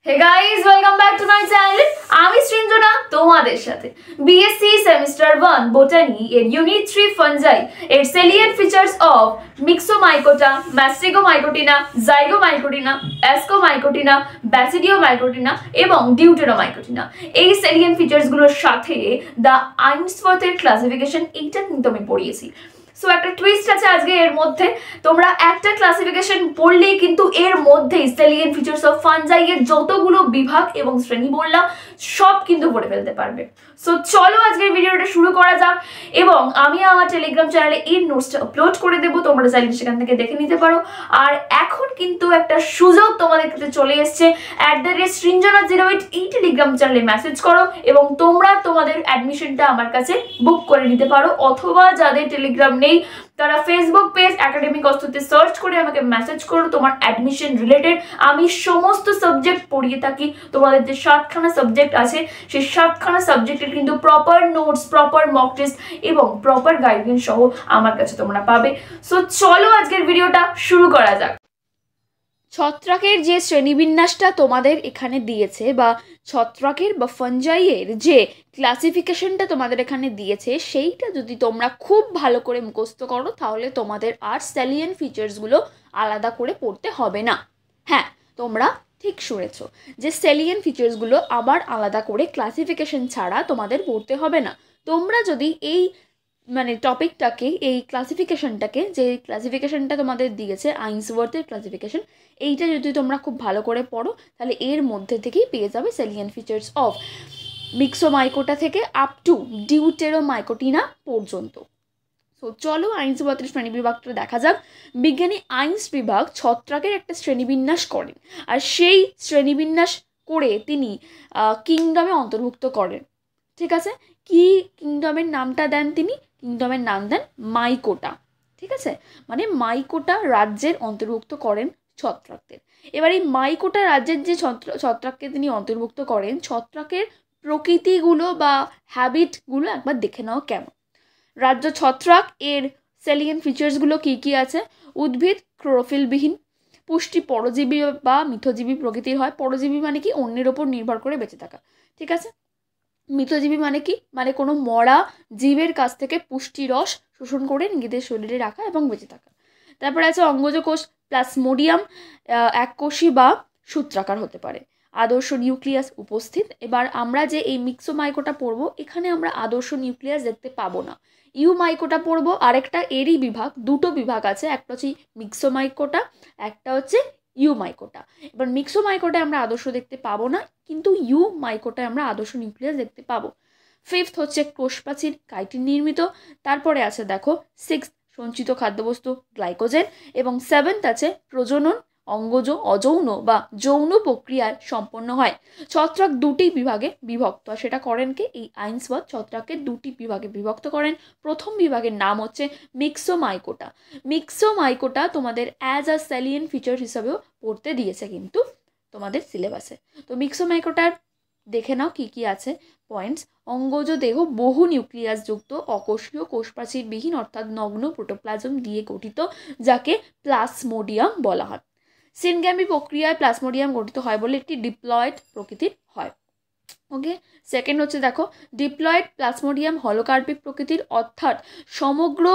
Hey guys, welcome back to my channel. আমি সৃঞ্জনা তোমাদের সাথে বিএসসি সেমিস্টার 1 বটানি এর ইউনিট 3 ফাঞ্জাই এর salient features of Myxomycota, Mastrigomycotina, Zygomycotina, Ascomycotina, Basidiomycotina এবং Deuteromycotina এই salient features গুলোর সাথে দা আইনসওয়ার্থের ক্লাসিফিকেশন এইটা কিন্তু আমি পড়িয়েছি। সো একটা টুইস্ট আছে আজকে এর মধ্যে, তোমরা একটা ক্লাসিফিকেশন পড়লেই কিন্তু এর মধ্যেই সেলিয়েন্ট ফিচার্স অফ ফাঞ্জাই এর যতগুলো বিভাগ এবং শ্রেণী বললাম সব কিন্তু পড়ে ফেলতে পারবে। সো চলো আজকের ভিডিওটা শুরু করা যাক এবং আমি আমার টেলিগ্রাম চ্যানেলে এর নোটসটা আপলোড করে দেবো, তোমরা চাইলে সেখান থেকে দেখে নিতে পারো। আর এখন কিন্তু একটা সুযোগ তোমাদের কাছে চলে এসছে, @Srinjana08 এই টেলিগ্রাম চ্যানেলে মেসেজ করো এবং তোমরা তোমাদের অ্যাডমিশনটা আমার কাছে বুক করে নিতে পারো, অথবা যাদের টেলিগ্রাম নেই তারা ফেসবুক পেজ একাডেমিক অস্ত্রতে সার্চ করে আমাকে মেসেজ করো তোমার অ্যাডমিশন রিলেটেড। আমি সমস্ত সাবজেক্ট পড়িয়ে থাকি, তোমাদের যে 7খানা সাবজেক্ট আছে সেই 7খানা সাবজেক্টের কিন্তু proper notes, proper mock test এবং প্রপার গাইডলাইন সহ আমার কাছে তোমরা পাবে। সো চলো আজকের ভিডিওটা শুরু করা যাক। ছত্রাকের যে শ্রেণীবিন্যাসটা তোমাদের এখানে দিয়েছে বা ছত্রাকের বা ফাঞ্জাইয়ের যে ক্লাসিফিকেশনটা তোমাদের এখানে দিয়েছে সেইটা যদি তোমরা খুব ভালো করে মুখস্থ করো তাহলে তোমাদের আর স্যালিয়েন্ট ফিচার্সগুলো আলাদা করে পড়তে হবে না। হ্যাঁ, তোমরা ঠিক শুনেছো যে স্যালিয়েন্ট ফিচার্সগুলো আবার আলাদা করে ক্লাসিফিকেশন ছাড়া তোমাদের পড়তে হবে না। তোমরা যদি এই টপিকটাকে, এই ক্লাসিফিকেশনটাকে, যে ক্লাসিফিকেশনটা তোমাদের দিয়েছে আইনসওয়ার্থের ক্লাসিফিকেশন, এইটা যদি তোমরা খুব ভালো করে পড়ো তাহলে এর মধ্যে থেকেই পেয়ে যাবে সেলিয়েন্ট ফিচার্স অফ মিক্সোমাইকোটা থেকে আপ টু ডিউটেরোমাইকোটিনা পর্যন্ত। সো চলো আইনসওয়ার্থের শ্রেণীবিভাগটা দেখা যাক। বিজ্ঞানী আইনস বিভাগ ছত্রাকের একটা শ্রেণীবিন্যাস করেন আর সেই শ্রেণীবিন্যাস করে তিনি কিংডমে অন্তর্ভুক্ত করেন। ঠিক আছে, কি কিংডমের নামটা দেন তিনি? কিংডমের নাম দেন মাইকোটা। ঠিক আছে, মানে মাইকোটা রাজ্যের অন্তর্ভুক্ত করেন ছত্রাকদের। এবার এই মাইকোটা রাজ্যের যে ছত্রাককে তিনি অন্তর্ভুক্ত করেন, ছত্রাকের প্রকৃতিগুলো বা হ্যাবিটগুলো একবার দেখে নাও কেমন। রাজ্য ছত্রাক এর সেলিয়েন্ট ফিচার্সগুলো কি কি আছে? উদ্ভিদ ক্লোরোফিলবিহীন, পুষ্টি পরজীবী বা মিথজীবী প্রকৃতির হয়। পরজীবী মানে কি? অন্যের ওপর নির্ভর করে বেঁচে থাকা। ঠিক আছে। মিথজীবী মানে কি? মানে কোনো মরা জীবের কাছ থেকে পুষ্টি রস শোষণ করে নিজেদের শরীরে রাখা এবং বেঁচে থাকা। তারপরে আছে অঙ্গজ কোষ, প্লাজমোডিয়াম এককোষী বা সূত্রাকার হতে পারে। আদর্শ নিউক্লিয়াস উপস্থিত। এবার আমরা যে এই মিক্সোমাইকোটা পড়বো, এখানে আমরা আদর্শ নিউক্লিয়াস দেখতে পাবো না। ইউমাইকোটা পড়বো, আরেকটা এরই বিভাগ, দুটো বিভাগ আছে, একটা হচ্ছে মিক্সোমাইকোটা, একটা হচ্ছে ইউমাইকোটা। এবার মিক্সোমাইকোটায় আমরা আদর্শ দেখতে পাবো না, কিন্তু ইউমাইকোটায় আমরা আদর্শ নিউক্লিয়াস দেখতে পাবো। 5th হচ্ছে কোষপ্রাচীর কাইটিন নির্মিত। তারপরে আছে দেখো 6th সঞ্চিত খাদ্যবস্তু গ্লাইকোজেন এবং 7th আছে প্রজনন অঙ্গজ অযৌন বা যৌন প্রক্রিয়ায় সম্পন্ন হয়। ছত্রাক দুটি বিভাগে বিভক্ত, সেটা করেন কে? এই আইনসওয়ার্থ ছত্রাককে দুটি বিভাগে বিভক্ত করেন। প্রথম বিভাগের নাম হচ্ছে মিক্সোমাইকোটা। মিক্সোমাইকোটা তোমাদের অ্যাজ আ স্যালিয়েন্ট ফিচার হিসাবেও পড়তে দিয়েছে কিন্তু তোমাদের সিলেবাসে। তো মিক্সোমাইকোটার দেখে নাও কি কি আছে পয়েন্টস। অঙ্গজ দেহ বহু নিউক্লিয়াস যুক্ত অকোষীয় কোষপ্রাচীরবিহীন অর্থাৎ নগ্ন প্রোটোপ্লাজম দিয়ে গঠিত, যাকে প্লাজমোডিয়াম বলা হয়। সিনগ্যামি প্রক্রিয়ায় প্লাজমোডিয়াম গঠিত হয় বলে একটি ডিপ্লয়েড প্রকৃতির হয়। ওকে, সেকেন্ড হচ্ছে দেখো ডিপ্লয়েড প্লাজমোডিয়াম হলোকার্পিক প্রকৃতির, অর্থাৎ সমগ্র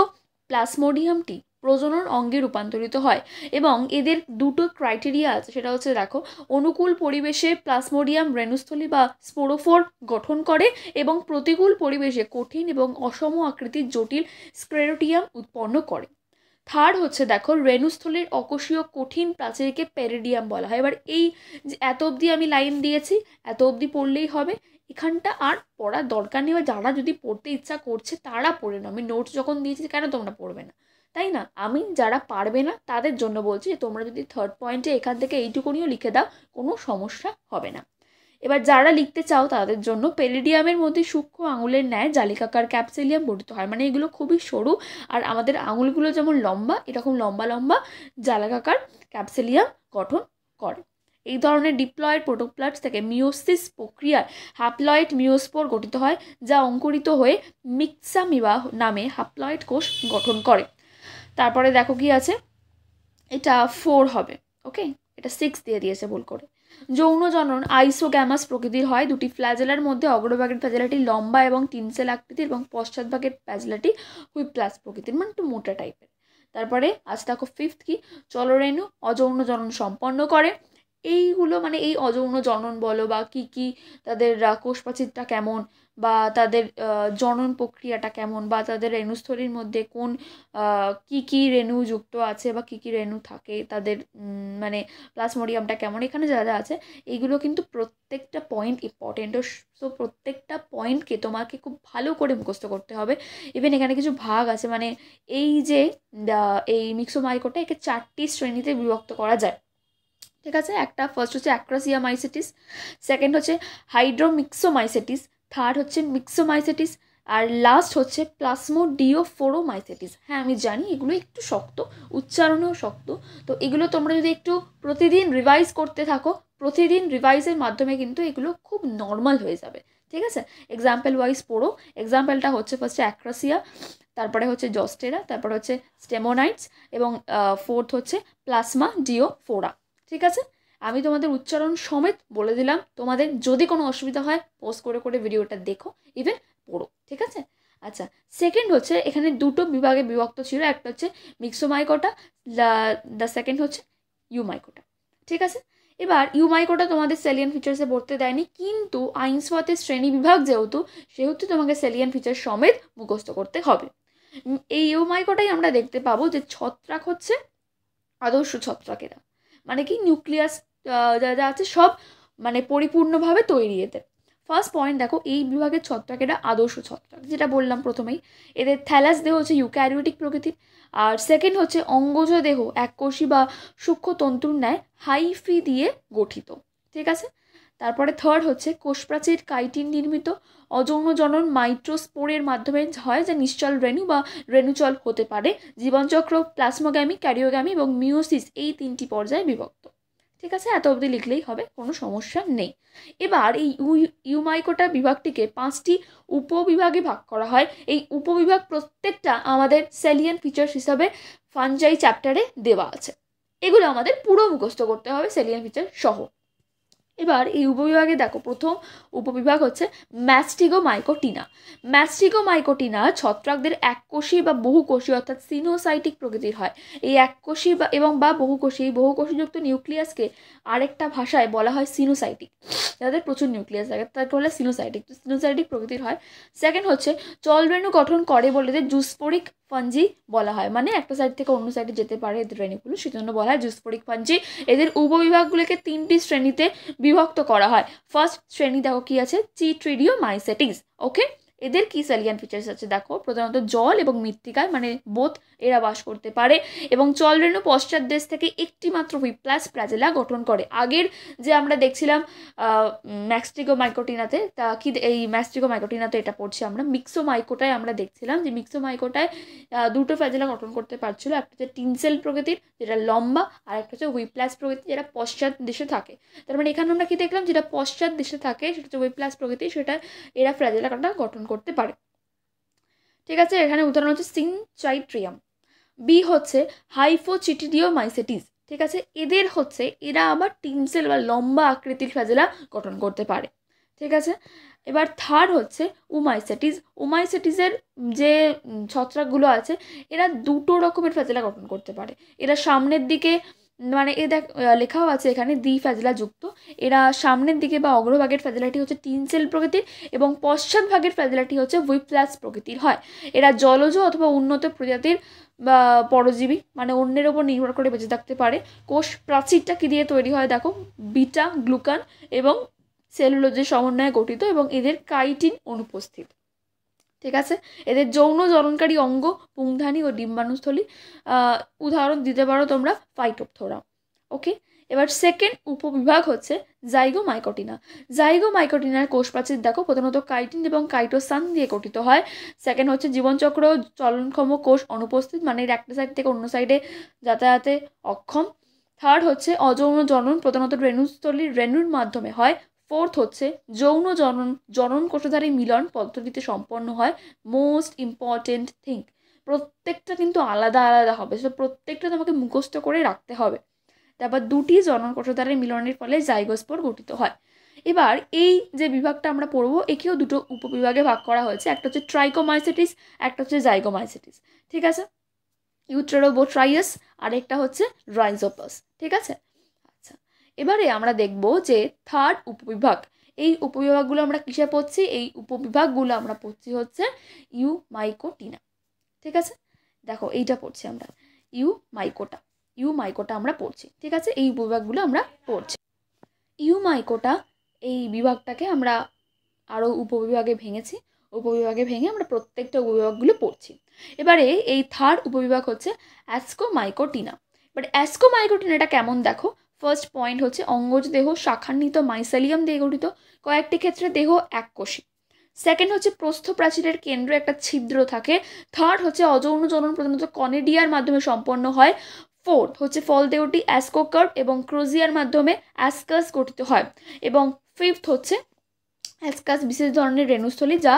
প্লাজমোডিয়ামটি প্রজনন অঙ্গে রূপান্তরিত হয় এবং এদের দুটো ক্রাইটেরিয়া আছে, সেটা হচ্ছে দেখো অনুকূল পরিবেশে প্লাজমোডিয়াম রেণুস্থলী বা স্পোরোফোর গঠন করে এবং প্রতিকূল পরিবেশে কঠিন এবং অসম আকৃতির জটিল স্ক্লেরোটিয়াম উৎপন্ন করে। থার্ড হচ্ছে দেখো রেণুস্থলীর অকোষীয় কঠিন প্রাচীরকে পেরিডিয়াম বলা হয়। এবার এই এত অবধি আমি লাইন দিয়েছি, এত অবধি পড়লেই হবে, এখানটা আর পড়ার দরকার নেই। বা যারা যদি পড়তে ইচ্ছা করছে তারা পড়ে নাও, আমি নোটস যখন দিয়েছি কেন তোমরা পড়বে না, তাই না? আমি যারা পারবে না তাদের জন্য বলছি যে তোমরা যদি থার্ড পয়েন্টে এখান থেকে এইটুকুনিও লিখে দাও কোনো সমস্যা হবে না। এবার যারা লিখতে চাও তাদের জন্য পেরিডিয়ামের মধ্যে সূক্ষ্ম আঙুলের ন্যায় জালিকাকার ক্যাপসিলিয়াম গঠিত হয়, মানে এগুলো খুবই সরু আর আমাদের আঙুলগুলো যেমন লম্বা, এরকম লম্বা লম্বা জালিকাকার ক্যাপসিলিয়াম গঠন করে। এই ধরনের ডিপ্লয়েড প্রোটোপ্লাস্ট থেকে মিওসিস প্রক্রিয়ায় হ্যাপ্লয়েড মিওস্পোর গঠিত হয়, যা অঙ্কুরিত হয়ে মিক্সামিবা নামে হ্যাপ্লয়েড কোষ গঠন করে। তারপরে দেখো কি আছে, এটা 4 হবে। ওকে, এটা 6 দিয়ে দিয়েছে ভুল করে। যৌন জনন আইসোগ্যামাস প্রকৃতির হয়। দুটি ফ্ল্যাজেলার মধ্যে অগ্রভাগের ফ্ল্যাজেলাটি লম্বা এবং টিনসেল আকৃতির এবং পশ্চাৎভাগের ফ্ল্যাজেলাটি হুইপ্লাস প্রকৃতির, মানে একটু মোটা টাইপের। তারপরে আজ দেখো ফিফথ কি, চলরেণু অযৌন জনন সম্পন্ন করে। এইগুলো মানে এই অযৌন জনন বলো বা কি কি তাদের কোষপ্রাচীরটা কেমন, বা তাদের জনন প্রক্রিয়াটা কেমন, বা তাদের রেণুস্থলীর মধ্যে কোন কি কি রেণু যুক্ত আছে বা কি কি রেণু থাকে, তাদের মানে প্লাজমোডিয়ামটা কেমন, এখানে যা যা আছে এইগুলো কিন্তু প্রত্যেকটা পয়েন্ট ইম্পর্টেন্ট। তো প্রত্যেকটা পয়েন্টকে তোমাকে খুব ভালো করে মুখস্থ করতে হবে। ইভেন এখানে কিছু ভাগ আছে, মানে এই যে এই মিক্সোমাইকোটা একে 4টি শ্রেণীতে বিভক্ত করা যায়। ঠিক আছে, একটা ফার্স্ট হচ্ছে অ্যাক্রাসিয়ামাইসিটিস, সেকেন্ড হচ্ছে হাইড্রোমিক্সোমাইসিটিস, থার্ড হচ্ছে মিক্সোমাইসিটিস, আর লাস্ট হচ্ছে প্লাজমোডিওফোরোমাইসিটিস। হ্যাঁ আমি জানি এগুলো একটু শক্ত, উচ্চারণও শক্ত, তো এগুলো তোমরা যদি একটু প্রতিদিন রিভাইজ করতে থাকো, প্রতিদিন রিভাইজের মাধ্যমে কিন্তু এগুলো খুব নর্মাল হয়ে যাবে। ঠিক আছে, এক্সাম্পল ওয়াইজ পড়ো। এক্সাম্পলটা হচ্ছে ফার্স্টে অ্যাক্রাসিয়া, তারপরে হচ্ছে জস্টেরা, তারপরে হচ্ছে স্টেমোনাইটস, এবং ফোর্থ হচ্ছে প্লাজমোডিওফোরা। ঠিক আছে, আমি তোমাদের উচ্চারণ সমেত বলে দিলাম। তোমাদের যদি কোনো অসুবিধা হয় পোস্ট করে করে ভিডিওটা দেখো, ইভেন পড়ো। ঠিক আছে, আচ্ছা সেকেন্ড হচ্ছে এখানে দুটো বিভাগে বিভক্ত ছিল, একটা হচ্ছে মিক্সোমাইকোটা, দ্য সেকেন্ড হচ্ছে ইউমাইকোটা। ঠিক আছে, এবার ইউমাইকোটা তোমাদের সেলিয়ান ফিচার্সে পড়তে দেয়নি, কিন্তু আইনসওয়াতের শ্রেণী বিভাগ যেহেতু, সেহেতু তোমাকে সেলিয়ান ফিচার সমেত মুখস্থ করতে হবে। এই ইউমাইকোটাই আমরা দেখতে পাবো যে ছত্রাক হচ্ছে আদর্শ ছত্রাকেরা, মানে কি নিউক্লিয়াস যা যা আছে সব মানে পরিপূর্ণভাবে তৈরি এতে। ফার্স্ট পয়েন্ট দেখো, এই বিভাগের ছত্রাকেরা আদর্শ ছত্রাক, যেটা বললাম প্রথমেই। এদের থ্যালাস দেহ হচ্ছে ইউক্যারিওটিক প্রকৃতির, আর সেকেন্ড হচ্ছে অঙ্গজ দেহ এককোষী বা সূক্ষ্ম তন্তুর ন্যায় হাইফি দিয়ে গঠিত। ঠিক আছে, তারপরে থার্ড হচ্ছে কোষপ্রাচীর কাইটিন নির্মিত, অযৌন জনন মাইট্রোস্পোরের মাধ্যমে হয়, যা নিশ্চল রেণু বা রেণুচল হতে পারে। জীবনচক্র প্লাজমোগ্যামি, ক্যারিওগ্যামি এবং মিওসিস এই 3টি পর্যায়ে বিভক্ত। ঠিক আছে, এত অবধি লিখলেই হবে, কোনো সমস্যা নেই। এবার এই ইউমাইকোটা বিভাগটিকে 5টি উপবিভাগে ভাগ করা হয়। এই উপবিভাগ প্রত্যেকটা আমাদের সেলিয়ান ফিচার্স হিসাবে ফানজাই চ্যাপ্টারে দেওয়া আছে। এগুলো আমাদের পুরো মুখস্থ করতে হবে সেলিয়ান ফিচার সহ। এবার এই উপবিভাগে দেখো, প্রথম উপবিভাগ হচ্ছে ম্যাস্টিগোমাইকোটিনা। ম্যাস্টিগোমাইকোটিনা ছত্রাকদের এককোষী বা বহুকোষী অর্থাৎ সিনোসাইটিক প্রকৃতির হয়। এই এককোষী বা এবং বা বহুকোষী, এই বহুকোষীযুক্ত নিউক্লিয়াসকে আরেকটা ভাষায় বলা হয় সিনোসাইটিক। যাদের প্রচুর নিউক্লিয়াস থাকে তাকে বলে সিনোসাইটিক, তো সিনোসাইটিক প্রকৃতির হয়। সেকেন্ড হচ্ছে চলরেণু গঠন করে বলে এদের জুস্পোরিক ফাঞ্জি বলা হয়, মানে একটা সাইড থেকে অন্য সাইডে যেতে পারে এদের রেণুগুলো, সেজন্য বলা হয় জুস্পোরিক ফাঞ্জি। এদের উপবিভাগগুলোকে 3টি শ্রেণীতে বিভক্ত করা হয়। ফার্স্ট শ্রেণী দেখো কি আছে, চিট্রিডিওমাইসেটিস। ওকে, এদের কি সেলিয়ান ফিচার্স আছে দেখো, প্রধানত জল এবং মৃত্তিকায় মানে বোথ এরা বাস করতে পারে, এবং চলরেণু পশ্চাৎ দেশ থেকে একটি মাত্র হুইপ্লাস ফ্ল্যাজেলা গঠন করে। আগের যে আমরা দেখছিলাম ম্যাস্টিগোমাইকোটিনাতে, তা কি এই ম্যাস্টিগোমাইকোটিনাতে এটা পড়ছি আমরা, মিক্সোমাইকোটায় আমরা দেখছিলাম যে মিক্সোমাইকোটায় দুটো ফ্ল্যাজেলা গঠন করতে পারছিল, একটা হচ্ছে টিনসেল প্রকৃতির যেটা লম্বা, আর একটা হচ্ছে হুইপ্লাস প্রকৃতির যেটা পশ্চাৎ দেশে থাকে। তার মানে এখানে আমরা কি দেখলাম, যেটা পশ্চাৎ দেশে থাকে সেটা হচ্ছে হুইপ্লাস প্রকৃতি, সেটা এরা ফ্ল্যাজেলাটা গঠন করতে পারে। ঠিক আছে, এখানে উদাহরণ হচ্ছে সিনচাইট্রিয়াম। বি হচ্ছে হাইফোচিটিডিওমাইসেটিস। ঠিক আছে, এদের হচ্ছে এরা আবার টিনসেল বা লম্বা আকৃতির ফ্ল্যাজেলা গঠন করতে পারে। ঠিক আছে, এবার থার্ড হচ্ছে উমাইসেটিস। উমাইসেটিসের যে ছত্রাকগুলো আছে এরা দুটো রকমের ফ্ল্যাজেলা গঠন করতে পারে। এরা সামনের দিকে মানে লেখাও আছে এখানে দ্বি ফ্ল্যাজেলা যুক্ত। এরা সামনের দিকে বা অগ্রভাগের ফ্ল্যাজেলাটি হচ্ছে টিনসেল প্রকৃতির, এবং পশ্চাৎ ভাগের ফ্ল্যাজেলাটি হচ্ছে হুইপ্লাস প্রকৃতির হয়। এরা জলজ অথবা উন্নত প্রজাতির বা পরজীবী, মানে অন্যের ওপর নির্ভর করে বেঁচে থাকতে পারে। কোষ প্রাচীরটা কী দিয়ে তৈরি হয় দেখো, বিটা গ্লুকান এবং সেলুলোজের সমন্বয়ে গঠিত, এবং এদের কাইটিন অনুপস্থিত। ঠিক আছে, এদের যৌন জননকারী অঙ্গ পুংধানী ও ডিম্বাণুস্থলী, উদাহরণ দিতে পারো তোমরা ফাইটোপথোরা। ওকে, এবার সেকেন্ড উপবিভাগ হচ্ছে জাইগোমাইকোটিনা। জাইগোমাইকোটিনার কোষ প্রাচীর দেখো, প্রধানত কাইটিন এবং কাইটোসান দিয়ে গঠিত হয়। সেকেন্ড হচ্ছে জীবনচক্র চলনক্ষম কোষ অনুপস্থিত, মানে এর একটা সাইড থেকে অন্য সাইডে যাতায়াতে অক্ষম। থার্ড হচ্ছে অযৌন জনন, প্রধানত রেণুস্থলীর রেণুর মাধ্যমে হয়। ফোর্থ হচ্ছে যৌন জনন, জনন কোষধারী মিলন পদ্ধতিতে সম্পন্ন হয়। মোস্ট ইম্পর্টেন্ট থিং, প্রত্যেকটা কিন্তু আলাদা আলাদা হবে, সো প্রত্যেকটা তোমাকে মুখস্থ করে রাখতে হবে। তারপর দুটি জনন কোষদ্বারের মিলনের ফলে জাইগোস্পোর গঠিত হয়। এবার এই যে বিভাগটা আমরা পড়বো একেও দুটো উপবিভাগে ভাগ করা হয়েছে, একটা হচ্ছে ট্রাইকোমাইসিটিস, একটা হচ্ছে জাইগোমাইসিটিস, ঠিক আছে, ইউটেরোবোট্রাইয়াস, আর একটা হচ্ছে রাইজোপাস, ঠিক আছে। আচ্ছা, এবারে আমরা দেখব যে থার্ড উপবিভাগ, এই উপবিভাগগুলো আমরা কিসে পড়ছি, এই উপবিভাগগুলো আমরা পড়ছি হচ্ছে ইউমাইকোটিনা, ঠিক আছে। দেখো এইটা পড়ছি আমরা ইউমাইকোটা আমরা পড়ছি, ঠিক আছে, এই উপবিভাগগুলো আমরা পড়ছি। ইউমাইকোটা এই বিভাগটাকে আমরা আরও উপবিভাগে ভেঙে আমরা প্রত্যেকটা উপবিভাগগুলো পড়ছি। এবারে এই থার্ড উপবিভাগ হচ্ছে অ্যাসকোমাইকোটিনা। এবার অ্যাসকোমাইকোটিনাটা কেমন দেখো, ফার্স্ট পয়েন্ট হচ্ছে অঙ্গজ দেহ শাখান্বিত মাইসেলিয়াম দিয়ে গঠিত, কয়েকটি ক্ষেত্রে দেহ এককোষী। সেকেন্ড হচ্ছে প্রস্থ প্রাচীরের কেন্দ্রে একটা ছিদ্র থাকে। থার্ড হচ্ছে অযৌন জনন প্রধানত কনেডিয়ার মাধ্যমে সম্পন্ন হয়। ফোর্থ হচ্ছে ফল দেহটি অ্যাসকোকার্ভ এবং ক্রোজিয়ার মাধ্যমে অ্যাসকাস গঠিত হয়। এবং ফিফথ হচ্ছে অ্যাসকাস বিশেষ ধরনের রেণুস্থলী যা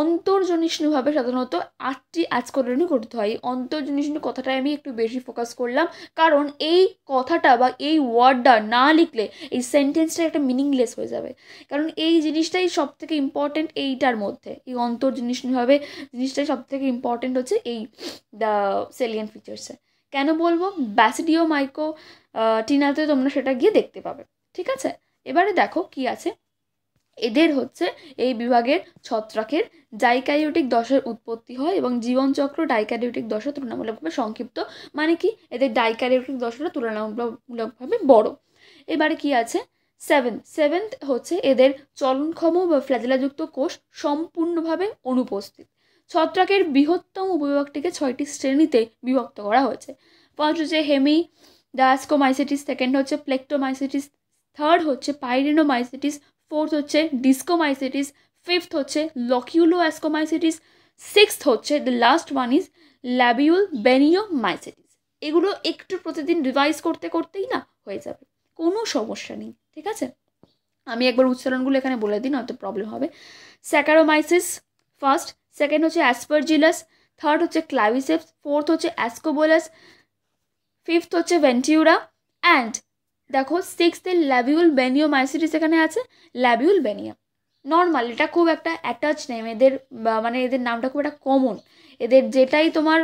অন্তর্জনিষ্ণুভাবে সাধারণত 8টি অ্যাসকোরেণু গঠিত হয়। অন্তর্জনিষ্ণু কথাটায় আমি একটু বেশি ফোকাস করলাম, কারণ এই কথাটা বা এই ওয়ার্ডটা না লিখলে এই সেন্টেন্সটা একটা মিনিংলেস হয়ে যাবে, কারণ এই জিনিসটাই সব থেকে ইম্পর্টেন্ট এইটার মধ্যে, এই অন্তর্জনিষ্ণুভাবে জিনিসটাই সব থেকে ইম্পর্টেন্ট হচ্ছে এই দ্য সেলিয়েন্ট ফিচার্সে। কেন বলবো, ব্যাসিডিও মাইকো টিনাতে তোমরা সেটা গিয়ে দেখতে পাবে, ঠিক আছে। এবারে দেখো কি আছে, এদের হচ্ছে এই বিভাগের ছত্রাকের ডাইক্যারিওটিক দশার উৎপত্তি হয় এবং জীবনচক্র ডাইক্যারিওটিক দশা তুলনামূলকভাবে সংক্ষিপ্ত, মানে কি এদের ডাইক্যারিওটিক দশাটা তুলনামূলকভাবে বড়। এবারে কি আছে, সেভেন্থ হচ্ছে এদের চলনক্ষম বা ফ্ল্যাজেলাযুক্ত কোষ সম্পূর্ণভাবে অনুপস্থিত। ছত্রাকের বৃহত্তম উপবিভাগটিকে 6টি শ্রেণীতে বিভক্ত করা হয়েছে। ফার্স্ট হচ্ছে হেমি ডায়াসকোমাইসিটিস, সেকেন্ড হচ্ছে প্লেক্টোমাইসিটিস, থার্ড হচ্ছে পাইরিনোমাইসিটিস, ফোর্থ হচ্ছে ডিসকোমাইসিটিস, ফিফথ হচ্ছে লকিউলো অ্যাসকোমাইসিটিস, সিক্সথ হচ্ছে দ্য লাস্ট ওয়ান ইজ ল্যাবিউল বেনিওমাইসিটিস। এগুলো একটু প্রতিদিন রিভাইজ করতেই না হয়ে যাবে, কোনো সমস্যা নেই, ঠিক আছে। আমি একবার উচ্চারণগুলো এখানে বলে দিই, নয়তো প্রবলেম হবে। স্যাকারোমাইসিস ফার্স্ট, সেকেন্ড হচ্ছে অ্যাসপারজিলাস, থার্ড হচ্ছে ক্লাভিসেপস, ফোর্থ হচ্ছে অ্যাসকোবোলাস, ফিফথ হচ্ছে ভেন্টিউরা, অ্যান্ড দেখো সিক্সথে ল্যাবিউল বেনিওমাইসিটিস এখানে আছে, ল্যাবিউল বেনিয়া। নর্মাল, এটা খুব একটা অ্যাটাচ নেম এদের, মানে এদের নামটা খুব একটা কমন, এদের যেটাই তোমার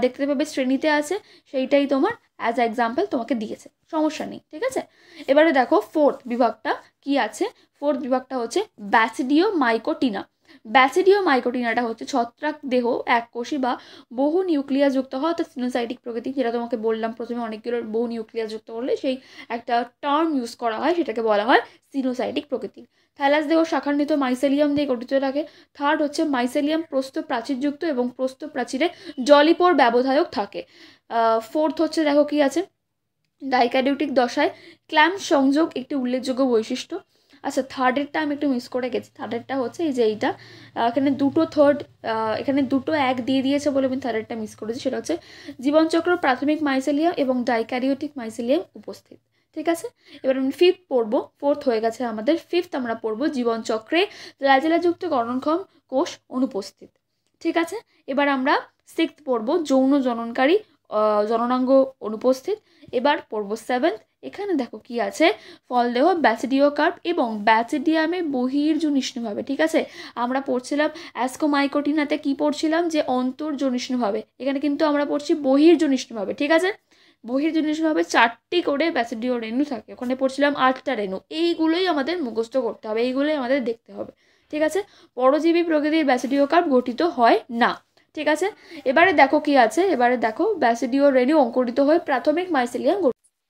দেখতে পাবে শ্রেণীতে আছে সেইটাই তোমার অ্যাজ এক্সাম্পল তোমাকে দিয়েছে, সমস্যা নেই, ঠিক আছে। এবারে দেখো ফোর্থ বিভাগটা কি আছে, ফোর্থ বিভাগটা হচ্ছে ব্যাসিডিও মাইকোটিনা। ব্যাসিডিও মাইকোটিনাটা হচ্ছে ছত্রাক দেহ এককোষী বা বহু নিউক্লিয়াস যুক্ত হয়, অর্থাৎ সিনোসাইটিক প্রকৃতি, যেটা তোমাকে বললাম প্রথমে, অনেকগুলো বহু নিউক্লিয়াস যুক্ত করলে সেই একটা টার্ম ইউজ করা হয়, সেটাকে বলা হয় সিনোসাইটিক প্রকৃতি। থ্যালাস দেহ শাখান্বিত মাইসেলিয়াম দিয়ে গঠিত থাকে। থার্ড হচ্ছে মাইসেলিয়াম প্রস্থ প্রাচীরযুক্ত এবং প্রস্থ প্রাচীরে জলিপোর ব্যবধায়ক থাকে। ফোর্থ হচ্ছে দেখো কি আছে, ডাইক্যারিওটিক দশায় ক্ল্যাম্প সংযোগ একটি উল্লেখযোগ্য বৈশিষ্ট্য। আচ্ছা, থার্ডেরটা আমি একটু মিস করে গেছি, থার্ডেরটা হচ্ছে এই যে এইটা, এখানে এখানে দুটো এক দিয়ে দিয়েছে বলে আমি থার্ডেরটা মিস করেছি, সেটা হচ্ছে জীবনচক্র প্রাথমিক মাইসেলিয়াম এবং ডাইক্যারিওটিক মাইসেলিয়াম উপস্থিত, ঠিক আছে। এবার আমি ফিফথ পড়বো, ফোর্থ হয়ে গেছে আমাদের, ফিফথ আমরা পড়বো জীবনচক্রে ফ্ল্যাজেলাযুক্ত গঠনক্ষম কোষ অনুপস্থিত, ঠিক আছে। এবার আমরা সিক্সথ পড়বো যৌন জননকারী জননাঙ্গ অনুপস্থিত। এবার পড়বো সেভেন্থ, এখানে দেখো কি আছে, ফলদেহ ব্যাসিডিওকার্প এবং ব্যাসিডিয়ামে বহির্জনিষ্ণুভাবে, ঠিক আছে। আমরা পড়ছিলাম অ্যাসকোমাইকোটিনাতে কি পড়ছিলাম, যে অন্তর্জনিষ্ণুভাবে, এখানে কিন্তু আমরা পড়ছি বহির্জনিষ্ণুভাবে, ঠিক আছে। বহির্জনিষ্ণুভাবে 4টি করে ব্যাসিডিও রেণু থাকে, ওখানে পড়ছিলাম 8টা রেণু। এইগুলোই আমাদের মুখস্থ করতে হবে, এইগুলোই আমাদের দেখতে হবে, ঠিক আছে। পরজীবী প্রকৃতির ব্যাসিডিওকার্প গঠিত হয় না, ঠিক আছে। এবারে দেখো কি আছে, এবারে দেখো ব্যাসিডিও রেণু অঙ্কুরিত হয়ে প্রাথমিক মাইসেলিয়াম,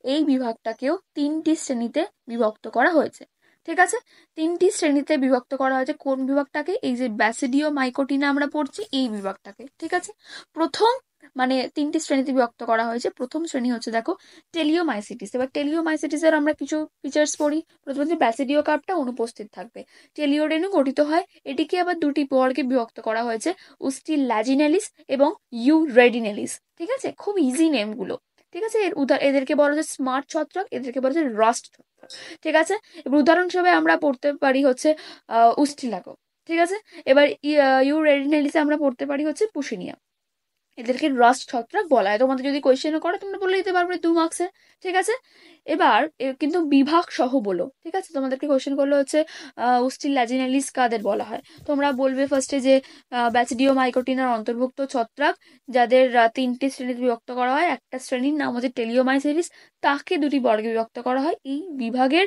এই বিভাগটাকেও 3টি শ্রেণীতে বিভক্ত করা হয়েছে, ঠিক আছে। 3টি শ্রেণীতে বিভক্ত করা হয়েছে কোন বিভাগটাকে, এই যে ব্যাসিডিও মাইকোটিনা আমরা পড়ছি এই বিভাগটাকে, ঠিক আছে। প্রথম, মানে 3টি শ্রেণীতে বিভক্ত করা হয়েছে। প্রথম শ্রেণী হচ্ছে দেখো টেলিওমাইসিটিস। এবার টেলিওমাইসিটিসের আমরা কিছু ফিচার্স পড়ি। প্রথমত ব্যাসিডিও কার্পটা অনুপস্থিত থাকবে, টেলিও রেণু গঠিত হয়। এটিকে আবার দুটি বর্গে বিভক্ত করা হয়েছে, উস্টিল্যাজিনেলিস এবং ইউরেডিনেলিস, ঠিক আছে। খুব ইজি নেমগুলো, ঠিক আছে। এদেরকে বলা হচ্ছে স্মার্ট ছত্রাক, এদেরকে বলা হচ্ছে রাস্ট ছত্রাক, ঠিক আছে। এবার উদাহরণ হিসেবে আমরা পড়তে পারি হচ্ছে উস্টিলাগো, ঠিক আছে। এবার ইউরেডিনেলিসে আমরা পড়তে পারি হচ্ছে পুশিনিয়া। এদেরকে রাস্ট ছত্রাক বলা হয়। তোমাদের যদি কোয়েশ্চেনও করে তোমরা বলে দিতে পারবে 2 মার্কসে, ঠিক আছে। এবার কিন্তু বিভাগ সহ বলো, ঠিক আছে। তোমাদেরকে কোয়েশ্চেন করলে হচ্ছে উস্টিল ল্যাজিনালিস কাদের বলা হয়, তোমরা বলবে ফার্স্টে যে ব্যাসিডিওমাইকোটিনার অন্তর্ভুক্ত ছত্রাক যাদের 3টি শ্রেণীতে বিভক্ত করা হয়। একটা শ্রেণীর নাম হচ্ছে টেলিওমাইসেরিস, তাকে 2টি বর্গে বিভক্ত করা হয়। এই বিভাগের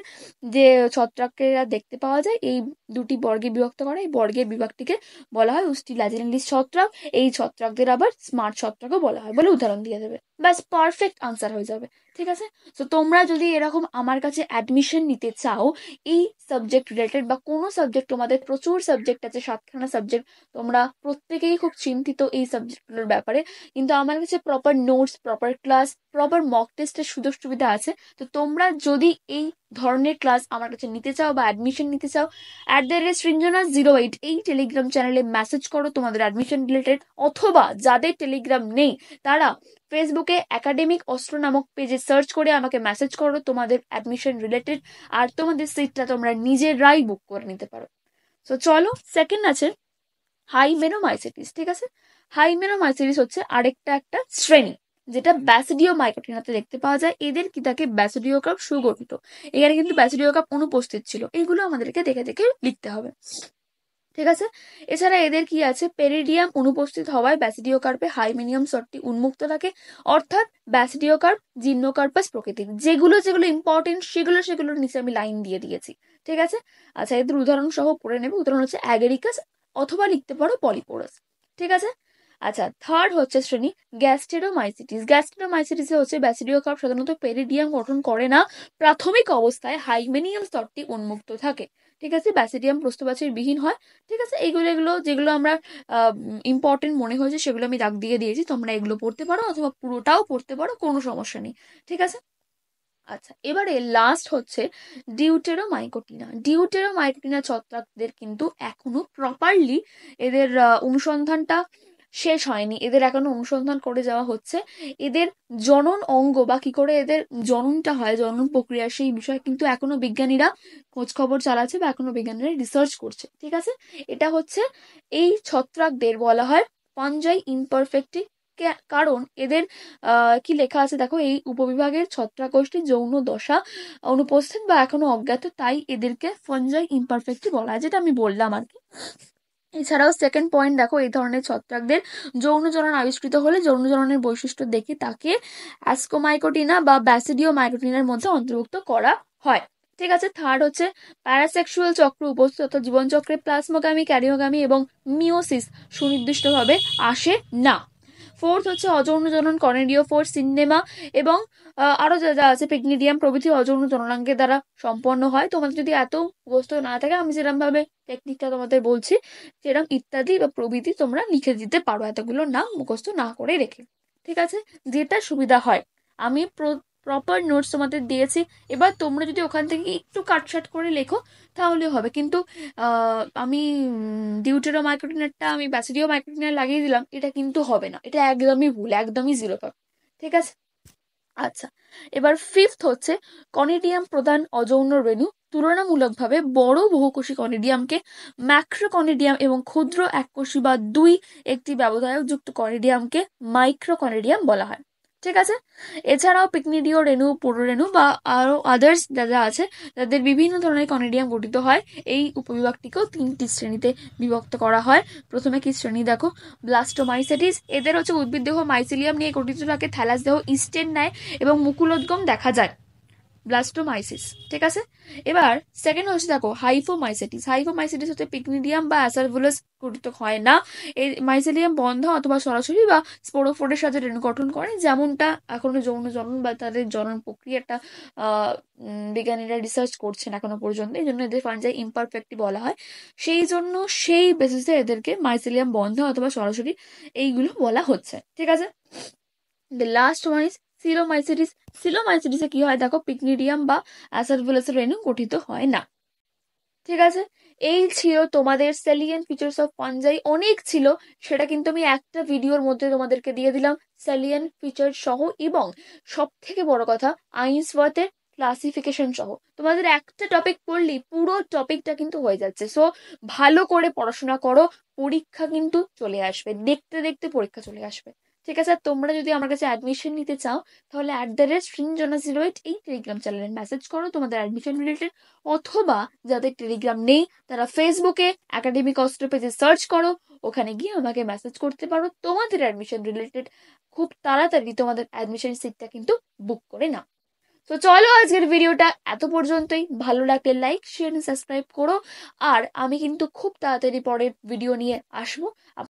যে ছত্রাকেরা দেখতে পাওয়া যায় এই 2টি বর্গে বিভক্ত করা, এই বর্গের বিভাগটিকে বলা হয় উস্টিল ল্যাজিনালিস ছত্রাক। এই ছত্রাকদের আবার স্মার্ট ছত্রাকও বলা হয় বলে উদাহরণ দিয়ে দেবে, ব্যাস পারফেক্ট আনসার হয়ে যাবে, ঠিক আছে। তো তোমরা যদি এরকম আমার কাছে অ্যাডমিশন নিতে চাও এই সাবজেক্ট রিলেটেড বা কোনো সাবজেক্ট, তোমাদের প্রচুর সাবজেক্ট আছে, 7খানা সাবজেক্ট, তোমরা প্রত্যেকেই খুব চিন্তিত এই সাবজেক্টগুলোর ব্যাপারে, কিন্তু আমার কাছে proper notes, proper class, proper mock টেস্টের সুযোগ সুবিধা আছে। তো তোমরা যদি এই ধরনের ক্লাস আমার কাছে নিতে চাও বা অ্যাডমিশন নিতে চাও, @Srinjana08 এই টেলিগ্রাম চ্যানেলে মেসেজ করো তোমাদের অ্যাডমিশন রিলেটেড, অথবা যাদের টেলিগ্রাম নেই তারা ফেসবুকে একাডেমিক অস্ত্র নামক পেজে সার্চ করে আমাকে মেসেজ করো তোমাদের অ্যাডমিশন রিলেটেড, আর তোমাদের সিটটা তোমরা নিজেরাই বুক করে নিতে পারো। তো চলো, সেকেন্ড আছে হাইমেনোমাইসিটিস, ঠিক আছে। হাইমেনোমাইসিটিস হচ্ছে আরেকটা একটা শ্রেণী যেটা ব্যাসিডিওমাইকোটিনাতে দেখতে পাওয়া যায়। এদের কি থাকে, ব্যাসিডিওকার্প সুগঠিত, এখানে কিন্তু ব্যাসিডিওকার্প অনুপস্থিত ছিল, এগুলো আমাদেরকে দেখে দেখে লিখতে হবে, ঠিক আছে। এছাড়া এদের কি আছে, পেরিডিয়াম অনুপস্থিত হওয়ায় ব্যাসিডিওকার্পে হাইমেনিয়াম স্তরটি উন্মুক্ত থাকে, অর্থাৎ ব্যাসিডিওকার্প জিমনোকার্পাস প্রকৃতির। যেগুলো যেগুলো ইম্পর্টেন্ট সেগুলোর নিচে আমি লাইন দিয়ে দিয়েছি, ঠিক আছে। আচ্ছা, এদের উদাহরণ সহ পড়ে নেবে। উদাহরণ হচ্ছে অ্যাগেরিকাস, অথবা লিখতে পারো পলিপোরাস, ঠিক আছে। আচ্ছা, থার্ড হচ্ছে শ্রেণী গ্যাস্টেরোমাইসিটিস। গ্যাস্টেরোমাইসিটিসে হচ্ছে ব্যাসিডিওকার্প সাধারণত পেরিডিয়াম গঠন করে না, প্রাথমিক অবস্থায় হাইমেনিয়াম স্তরটি উন্মুক্ত থাকে, ঠিক আছে। ব্যাসিডিয়াম প্রস্থপ্রাচীর বিহীন হয়, ঠিক আছে। এগুলো যেগুলো আমরা ইম্পর্টেন্ট মনে হয়েছে সেগুলো আমি দাগ দিয়ে দিয়েছি, তোমরা এগুলো পড়তে পারো অথবা পুরোটাও পড়তে পারো, কোনো সমস্যা নেই, ঠিক আছে। আচ্ছা, এবারে লাস্ট হচ্ছে ডিউটেরোমাইকোটিনা। ডিউটেরোমাইকোটিনা ছত্রাকদের কিন্তু এখনো প্রপারলি এদের অনুসন্ধানটা শেষ হয়নি, এদের এখনো অনুসন্ধান করে যাওয়া হচ্ছে। এদের জনন অঙ্গ বা কি করে এদের জননটা হয়, জনন প্রক্রিয়া, সেই বিষয়ে কিন্তু এখনো বিজ্ঞানীরা খোঁজ খবর চালাচ্ছে বা এখনো বিজ্ঞানীরা রিসার্চ করছে, ঠিক আছে। এটা হচ্ছে এই ছত্রাকদের বলা হয় ফাঞ্জাই ইমপারফেক্টি, কারণ এদের কি লেখা আছে দেখো, এই উপবিভাগের ছত্রাকোষ্ঠী যৌন দশা অনুপস্থিত বা এখনো অজ্ঞাত, তাই এদেরকে ফাঞ্জাই ইমপারফেক্টি বলা হয়, যেটা আমি বললাম আর কি। এছাড়াও সেকেন্ড পয়েন্ট দেখো, এই ধরনের ছত্রাকদের যৌন জনন আবিষ্কৃত হলে যৌন জননের বৈশিষ্ট্য দেখে তাকে অ্যাসকোমাইকোটিনা বা ব্যাসিডিওমাইকোটিনার মধ্যে অন্তর্ভুক্ত করা হয়, ঠিক আছে। থার্ড হচ্ছে প্যারাসেক্সুয়াল চক্র উপস্থিত, অর্থাৎ জীবনচক্রে প্লাজমোগামী, ক্যারিওগামী এবং মিওসিস সুনির্দিষ্টভাবে আসে না। ফোর্থ হচ্ছে অযৌন জনন কর্নেডিওফোর, সিনেমা এবং আরো যা যা আছে পিগনিডিয়াম প্রভৃতি অযৌন জননাঙ্গের দ্বারা সম্পন্ন হয়। তোমাদের যদি এত মুখস্থ না থাকে, আমি যেরকম ভাবে টেকনিকটা তোমাদের বলছি সেরকম ইত্যাদি বা প্রভৃতি তোমরা লিখে দিতে পারো, এতগুলো নাম মুখস্থ না করে রেখে, ঠিক আছে, যেটা সুবিধা হয়। আমি প্রপার নোটস তোমাদের দিয়েছি, এবার তোমরা যদি ওখান থেকে একটু কাটছাট করে লেখো তাহলে হবে, কিন্তু আমি ডিউটেরোমাইকোটিনারটা আমি ব্যাসিডিওমাইকোটিনার লাগিয়ে দিলাম, এটা কিন্তু হবে না, এটা একদমই ভুল, একদমই জিরো পাবে, ঠিক আছে। আচ্ছা, এবার ফিফথ হচ্ছে কনিডিয়াম প্রধান অযৌন রেণু, তুলনামূলকভাবে বড় বহুকোষী কনিডিয়ামকে ম্যাক্রোকনিডিয়াম এবং ক্ষুদ্র এককোষী বা একটি ব্যবধায়ক যুক্ত কনিডিয়ামকে মাইক্রোকনিডিয়াম বলা হয়, ঠিক আছে। এছাড়াও পিকনিডিও রেণু, পুরোরেণু বা আরো আদার্স যা যা আছে তাদের বিভিন্ন ধরনের কনিডিয়াম গঠিত হয়। এই উপবিভাগটিকেও 3টি শ্রেণীতে বিভক্ত করা হয়। প্রথমে কি শ্রেণী দেখো, ব্লাস্টোমাইসেটিস, এদের হচ্ছে উদ্ভিদ দেহ মাইসিলিয়াম নিয়ে গঠিত থাকে, থ্যালাস দেহ ইস্টের ন্যায় এবং মুকুলোদ্গম দেখা যায়, ব্লাস্টোমাইসিস, ঠিক আছে। এবার সেকেন্ড হচ্ছে দেখো হাইফোমাইসেটিস। হাইফোমাইসেটিস হচ্ছে পিকনিডিয়াম বা অ্যাসারভুলাস গঠিত হয় না, এই মাইসেলিয়াম বন্ধ অথবা সরাসরি বা স্পোরোফোরের সাথে রেণু গঠন করে, যেমনটা এখনো যৌন জনন বা তাদের জনন প্রক্রিয়াটা বিজ্ঞানীরা রিসার্চ করছেন এখনো পর্যন্ত, এই জন্য এদের ফাঞ্জাই ইমপারফেক্টি বলা হয়। সেই জন্য সেই বেসিসে এদেরকে মাইসেলিয়াম বন্ধ অথবা সরাসরি এইগুলো বলা হচ্ছে, ঠিক আছে। The last one is coelomycetes. সিলোমাইসিটিসে কি হয় দেখো, পিকনিডিয়াম বা অ্যাসারভুলাসের রেণু গঠিত হয় না, ঠিক আছে। এই ছিল তোমাদের স্যালিয়েন্ট ফিচার্স অফ ফাঞ্জাই, অনেক ছিল, সেটা কিন্তু আমি একটা ভিডিওর মধ্যে তোমাদেরকে দিয়ে দিলাম স্যালিয়েন্ট ফিচার সহ, এবং সব থেকে বড় কথা আইন্সওয়ার্থের ক্লাসিফিকেশন সহ। তোমাদের একটা টপিক পড়লেই পুরো টপিকটা কিন্তু হয়ে যাচ্ছে। সো ভালো করে পড়াশোনা করো, পরীক্ষা কিন্তু চলে আসবে, দেখতে দেখতে পরীক্ষা চলে আসবে, ঠিক আছে। আর তোমরা যদি আমার কাছে অ্যাডমিশন নিতে চাও তাহলে @সৃঞ্জনা08 এই টেলিগ্রাম চ্যানেলে মেসেজ করো তোমাদের অ্যাডমিশন রিলেটেড, অথবা যাদের টেলিগ্রাম নেই তারা ফেসবুকে একাডেমিক অস্ত্র পেজে সার্চ করো, ওখানে গিয়ে আমাকে মেসেজ করতে পারো তোমাদের অ্যাডমিশন রিলেটেড। খুব তাড়াতাড়ি তোমাদের অ্যাডমিশন সিটটা কিন্তু বুক করে নাও। তো চলো আজকের ভিডিওটা এত পর্যন্তই। ভালো লাগলে লাইক শেয়ার সাবস্ক্রাইব করো। আর আমি কিন্তু খুব তাড়াতাড়ি পরের ভিডিও নিয়ে আসবো।